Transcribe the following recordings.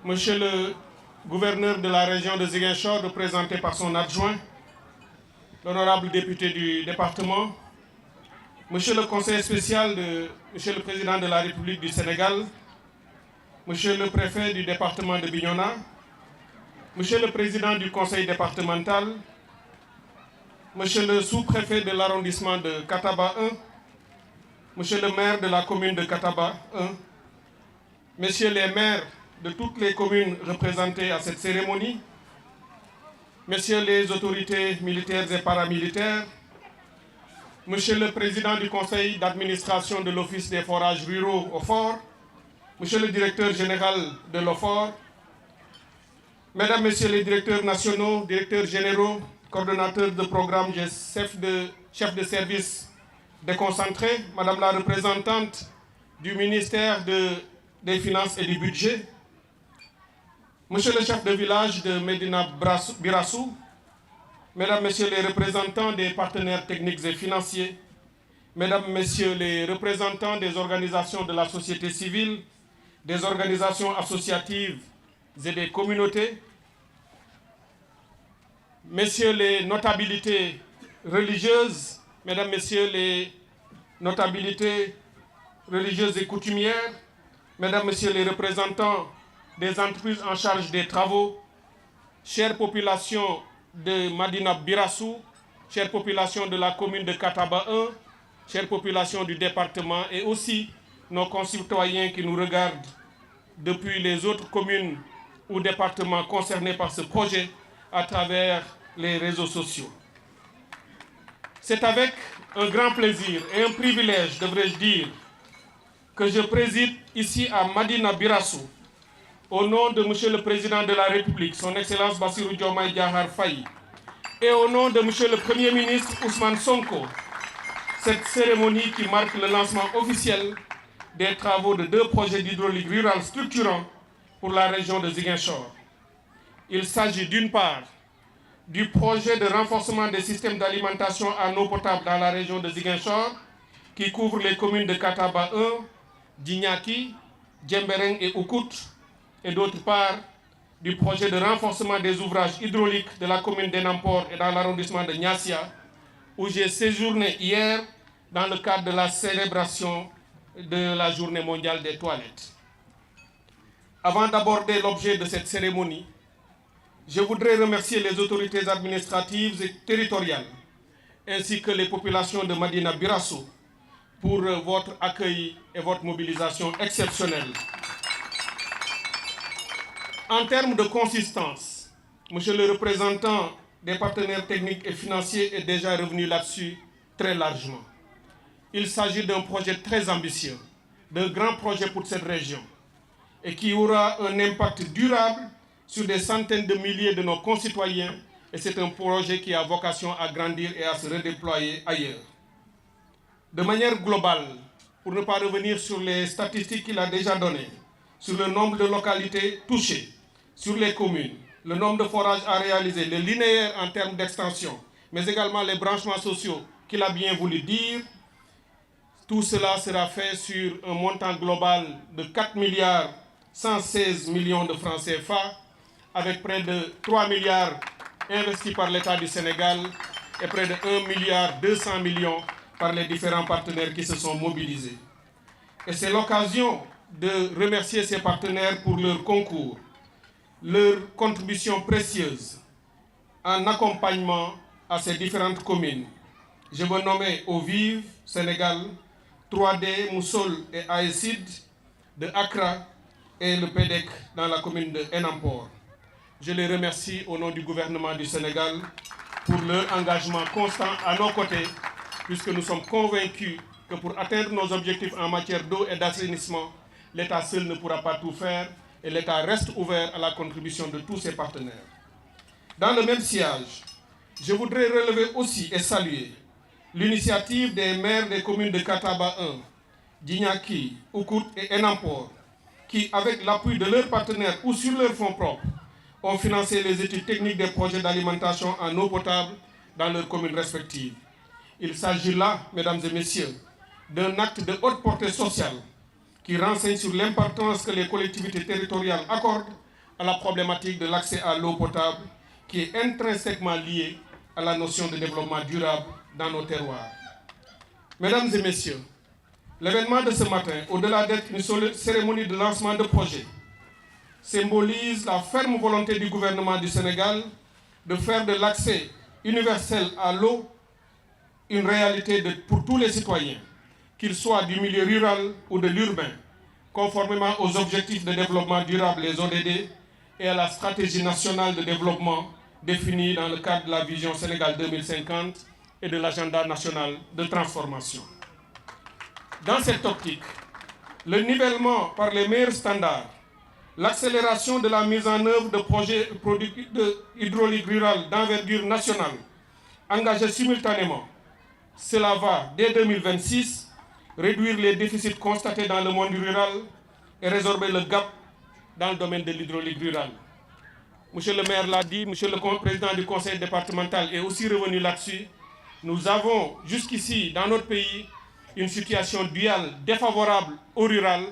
Monsieur le gouverneur de la région de Ziguinchor, représenté par son adjoint, l'honorable député du département, Monsieur le conseiller spécial de Monsieur le président de la République du Sénégal, Monsieur le préfet du département de Bignona, Monsieur le président du conseil départemental, Monsieur le sous-préfet de l'arrondissement de Kataba 1, Monsieur le maire de la commune de Kataba 1, Messieurs les maires de toutes les communes représentées à cette cérémonie, Messieurs les autorités militaires et paramilitaires, Monsieur le président du conseil d'administration de l'Office des forages ruraux OFOR, Monsieur le directeur général de l'OFOR, Mesdames, Messieurs les directeurs nationaux, directeurs généraux, coordonnateurs de programmes, chefs de service déconcentrés, Madame la représentante du ministère des Finances et du Budget, Monsieur le chef de village de Medina Birassou, Mesdames, Messieurs les représentants des partenaires techniques et financiers, Mesdames, Messieurs les représentants des organisations de la société civile, des organisations associatives et des communautés, Messieurs les notabilités religieuses, Mesdames, Messieurs les notabilités religieuses et coutumières, Mesdames, Messieurs les représentants des entreprises en charge des travaux, chères populations de Madina Birassou, chères populations de la commune de Kataba 1, chères populations du département et aussi nos concitoyens qui nous regardent depuis les autres communes ou départements concernés par ce projet à travers les réseaux sociaux. C'est avec un grand plaisir et un privilège, devrais-je dire, que je préside ici à Madina Birassou, au nom de Monsieur le Président de la République, son Excellence Bassirou Diomaye Diakhar Faye, et au nom de Monsieur le Premier ministre Ousmane Sonko, cette cérémonie qui marque le lancement officiel des travaux de 2 projets d'hydraulique rurale structurants pour la région de Ziguinchor. Il s'agit d'une part du projet de renforcement des systèmes d'alimentation en eau potable dans la région de Ziguinchor, qui couvre les communes de Kataba 1, Djignaki, Djembereng et Oukout, et d'autre part du projet de renforcement des ouvrages hydrauliques de la commune d'Enampor et dans l'arrondissement de Niassia, où j'ai séjourné hier dans le cadre de la célébration de la Journée mondiale des toilettes. Avant d'aborder l'objet de cette cérémonie, je voudrais remercier les autorités administratives et territoriales, ainsi que les populations de Madina Birassou, pour votre accueil et votre mobilisation exceptionnelle. En termes de consistance, Monsieur le représentant des partenaires techniques et financiers est déjà revenu là-dessus très largement. Il s'agit d'un projet très ambitieux, d'un grand projet pour cette région, et qui aura un impact durable sur des centaines de milliers de nos concitoyens, et c'est un projet qui a vocation à grandir et à se redéployer ailleurs. De manière globale, pour ne pas revenir sur les statistiques qu'il a déjà données, sur le nombre de localités touchées, sur les communes, le nombre de forages à réaliser, le linéaire en termes d'extension, mais également les branchements sociaux qu'il a bien voulu dire, tout cela sera fait sur un montant global de 4 milliards 116 millions de francs CFA, avec près de 3 milliards investis par l'État du Sénégal et près de 1 milliard 200 millions par les différents partenaires qui se sont mobilisés. Et c'est l'occasion de remercier ces partenaires pour leur concours, leur contribution précieuse en accompagnement à ces différentes communes. Je veux nommer Ovive, Sénégal, 3D, Moussol et Aïsid de Accra et le PEDEC dans la commune de Enampor. Je les remercie au nom du gouvernement du Sénégal pour leur engagement constant à nos côtés, puisque nous sommes convaincus que pour atteindre nos objectifs en matière d'eau et d'assainissement, l'État seul ne pourra pas tout faire et l'État reste ouvert à la contribution de tous ses partenaires. Dans le même sillage, je voudrais relever aussi et saluer l'initiative des maires des communes de Kataba 1, Djignaki, Oukout et Enampor, qui, avec l'appui de leurs partenaires ou sur leurs fonds propres, ont financé les études techniques des projets d'alimentation en eau potable dans leurs communes respectives. Il s'agit là, mesdames et messieurs, d'un acte de haute portée sociale qui renseigne sur l'importance que les collectivités territoriales accordent à la problématique de l'accès à l'eau potable qui est intrinsèquement liée à la notion de développement durable dans nos terroirs. Mesdames et messieurs, l'événement de ce matin, au-delà d'être une cérémonie de lancement de projet, symbolise la ferme volonté du gouvernement du Sénégal de faire de l'accès universel à l'eau une réalité pour tous les citoyens, qu'ils soient du milieu rural ou de l'urbain, conformément aux objectifs de développement durable, les ODD, et à la stratégie nationale de développement définie dans le cadre de la vision Sénégal 2050 et de l'agenda national de transformation. Dans cette optique, le nivellement par les meilleurs standards, l'accélération de la mise en œuvre de projets hydrauliques rurales d'envergure nationale engagés simultanément, cela va, dès 2026, réduire les déficits constatés dans le monde rural et résorber le gap dans le domaine de l'hydraulique rurale. Monsieur le maire l'a dit, monsieur le président du conseil départemental est aussi revenu là-dessus. Nous avons jusqu'ici, dans notre pays, une situation duale défavorable au rural,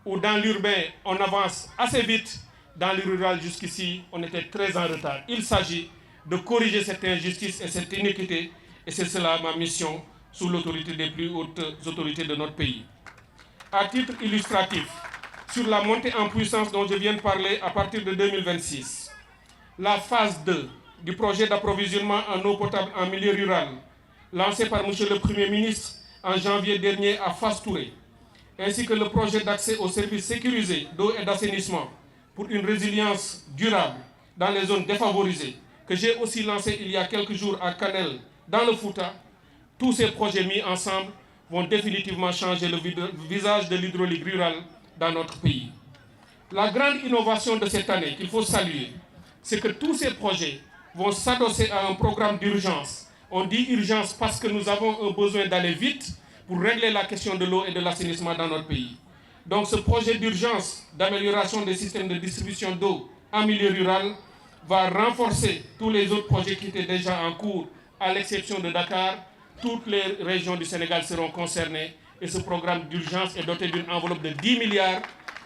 où dans l'urbain, on avance assez vite, dans le rural jusqu'ici, on était très en retard. Il s'agit de corriger cette injustice et cette inéquité, et c'est cela ma mission sous l'autorité des plus hautes autorités de notre pays. À titre illustratif, sur la montée en puissance dont je viens de parler à partir de 2026, la phase 2 du projet d'approvisionnement en eau potable en milieu rural, lancé par M. le Premier ministre en janvier dernier à Fass-Touré, ainsi que le projet d'accès aux services sécurisés d'eau et d'assainissement pour une résilience durable dans les zones défavorisées, que j'ai aussi lancé il y a quelques jours à Kanel, dans le Fouta, tous ces projets mis ensemble vont définitivement changer le visage de l'hydraulique rurale dans notre pays. La grande innovation de cette année qu'il faut saluer, c'est que tous ces projets vont s'adosser à un programme d'urgence. On dit urgence parce que nous avons un besoin d'aller vite pour régler la question de l'eau et de l'assainissement dans notre pays. Donc ce projet d'urgence d'amélioration des systèmes de distribution d'eau en milieu rural va renforcer tous les autres projets qui étaient déjà en cours, à l'exception de Dakar. Toutes les régions du Sénégal seront concernées et ce programme d'urgence est doté d'une enveloppe de 10 milliards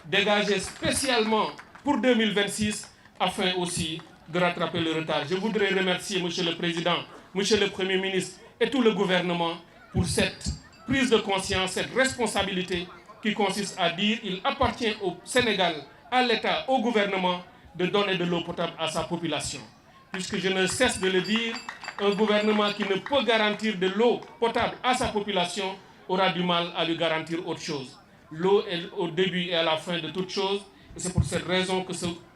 dégagée spécialement pour 2026 afin aussi de rattraper le retard. Je voudrais remercier M. le Président, M. le Premier ministre et tout le gouvernement pour cette prise de conscience, cette responsabilité qui consiste à dire qu'il appartient au Sénégal, à l'État, au gouvernement de donner de l'eau potable à sa population. Puisque je ne cesse de le dire, un gouvernement qui ne peut garantir de l'eau potable à sa population aura du mal à lui garantir autre chose. L'eau est au début et à la fin de toute chose, et c'est pour cette raison que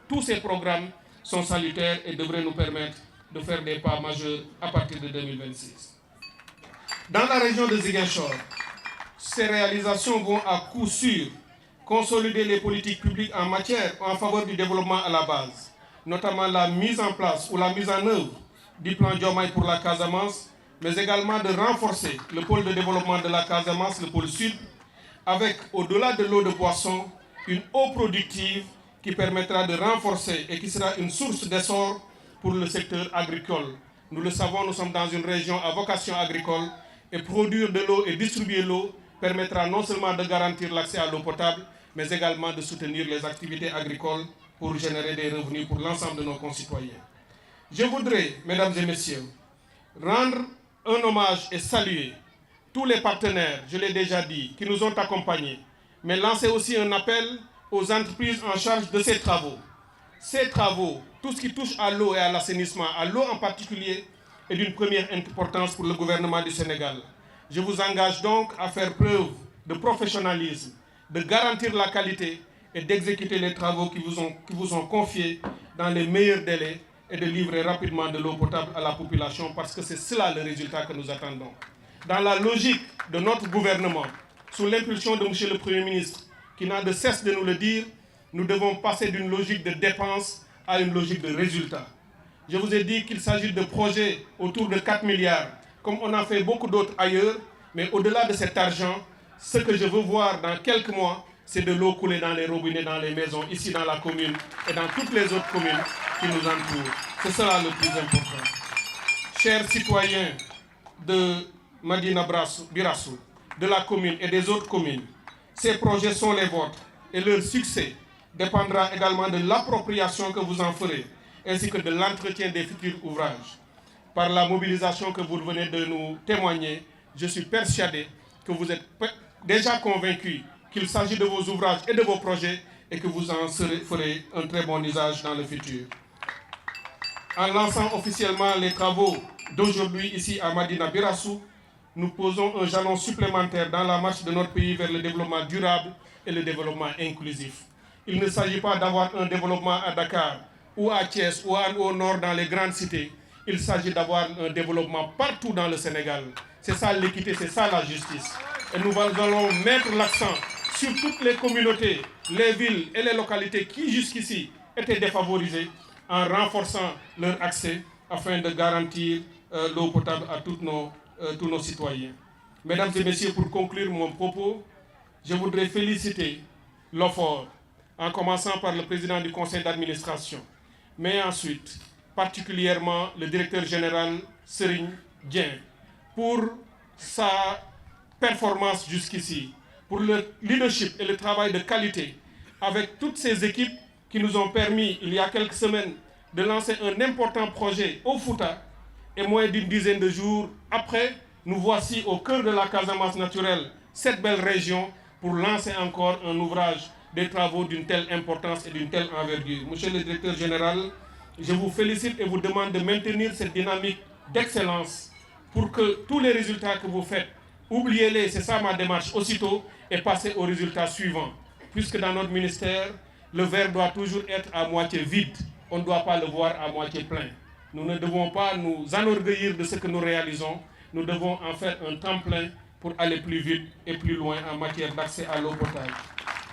tous ces programmes sont salutaires et devraient nous permettre de faire des pas majeurs à partir de 2026. Dans la région de Ziguinchor, ces réalisations vont à coup sûr consolider les politiques publiques en faveur du développement à la base, notamment la mise en place ou la mise en œuvre du plan Diomaye pour la Casamance, mais également de renforcer le pôle de développement de la Casamance, le pôle sud, avec, au-delà de l'eau de boisson, une eau productive qui permettra de renforcer et qui sera une source d'essor pour le secteur agricole. Nous le savons, nous sommes dans une région à vocation agricole et produire de l'eau et distribuer l'eau permettra non seulement de garantir l'accès à l'eau potable, mais également de soutenir les activités agricoles pour générer des revenus pour l'ensemble de nos concitoyens. Je voudrais, mesdames et messieurs, rendre un hommage et saluer tous les partenaires, je l'ai déjà dit, qui nous ont accompagnés, mais lancer aussi un appel aux entreprises en charge de ces travaux. Ces travaux, tout ce qui touche à l'eau et à l'assainissement, à l'eau en particulier, est d'une première importance pour le gouvernement du Sénégal. Je vous engage donc à faire preuve de professionnalisme, de garantir la qualité et d'exécuter les travaux qui vous sont confiés dans les meilleurs délais et de livrer rapidement de l'eau potable à la population parce que c'est cela le résultat que nous attendons. Dans la logique de notre gouvernement, sous l'impulsion de M. le Premier ministre, qui n'a de cesse de nous le dire, nous devons passer d'une logique de dépenses à une logique de résultats. Je vous ai dit qu'il s'agit de projets autour de 4 milliards, comme on en fait beaucoup d'autres ailleurs, mais au-delà de cet argent, ce que je veux voir dans quelques mois, c'est de l'eau couler dans les robinets, dans les maisons, ici dans la commune et dans toutes les autres communes qui nous entourent. C'est cela le plus important. Chers citoyens de Madina Birassou, de la commune et des autres communes, ces projets sont les vôtres et leur succès dépendra également de l'appropriation que vous en ferez, ainsi que de l'entretien des futurs ouvrages. Par la mobilisation que vous venez de nous témoigner, je suis persuadé que vous êtes déjà convaincus qu'il s'agit de vos ouvrages et de vos projets et que vous en ferez un très bon usage dans le futur. En lançant officiellement les travaux d'aujourd'hui ici à Madina Birassou, nous posons un jalon supplémentaire dans la marche de notre pays vers le développement durable et le développement inclusif. Il ne s'agit pas d'avoir un développement à Dakar ou à Thiès ou au nord dans les grandes cités. Il s'agit d'avoir un développement partout dans le Sénégal. C'est ça l'équité, c'est ça la justice. Et nous allons mettre l'accent sur toutes les communautés, les villes et les localités qui jusqu'ici étaient défavorisées en renforçant leur accès afin de garantir l'eau potable à tous nos citoyens. Mesdames et messieurs, pour conclure mon propos, je voudrais féliciter l'OFOR, en commençant par le président du conseil d'administration, mais ensuite particulièrement le directeur général Serigne Dieng, pour sa performance jusqu'ici, pour le leadership et le travail de qualité avec toutes ces équipes qui nous ont permis, il y a quelques semaines, de lancer un important projet au Fouta. Et moins d'une dizaine de jours après, nous voici au cœur de la Casamance naturelle, cette belle région, pour lancer encore un ouvrage des travaux d'une telle importance et d'une telle envergure. Monsieur le directeur général, je vous félicite et vous demande de maintenir cette dynamique d'excellence pour que tous les résultats que vous faites, oubliez-les, c'est ça ma démarche, aussitôt, et passez aux résultats suivants. Puisque dans notre ministère, le verre doit toujours être à moitié vide. On ne doit pas le voir à moitié plein. Nous ne devons pas nous enorgueillir de ce que nous réalisons. Nous devons en faire un temps plein pour aller plus vite et plus loin en matière d'accès à l'eau potable.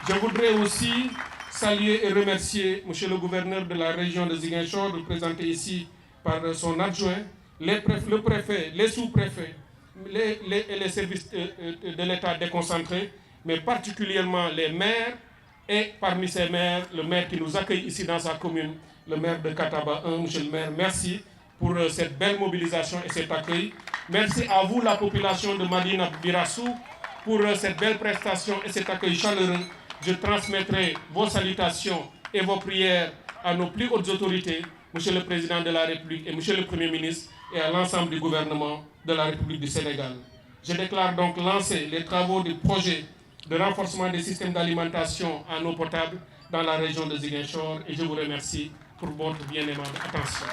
Je voudrais aussi saluer et remercier M. le gouverneur de la région de Ziguinchor, représenté ici par son adjoint, le préfet, les sous-préfets et les services de l'État déconcentré, mais particulièrement les maires, et parmi ces maires, le maire qui nous accueille ici dans sa commune, le maire de Kataba 1, monsieur le maire, merci pour cette belle mobilisation et cet accueil. Merci à vous, la population de Madina Birassou, pour cette belle prestation et cet accueil chaleureux. Je transmettrai vos salutations et vos prières à nos plus hautes autorités, monsieur le président de la République et monsieur le Premier ministre, et à l'ensemble du gouvernement de la République du Sénégal. Je déclare donc lancer les travaux du projet de renforcement des systèmes d'alimentation en eau potable dans la région de Ziguinchor et je vous remercie pour votre bien aimable attention.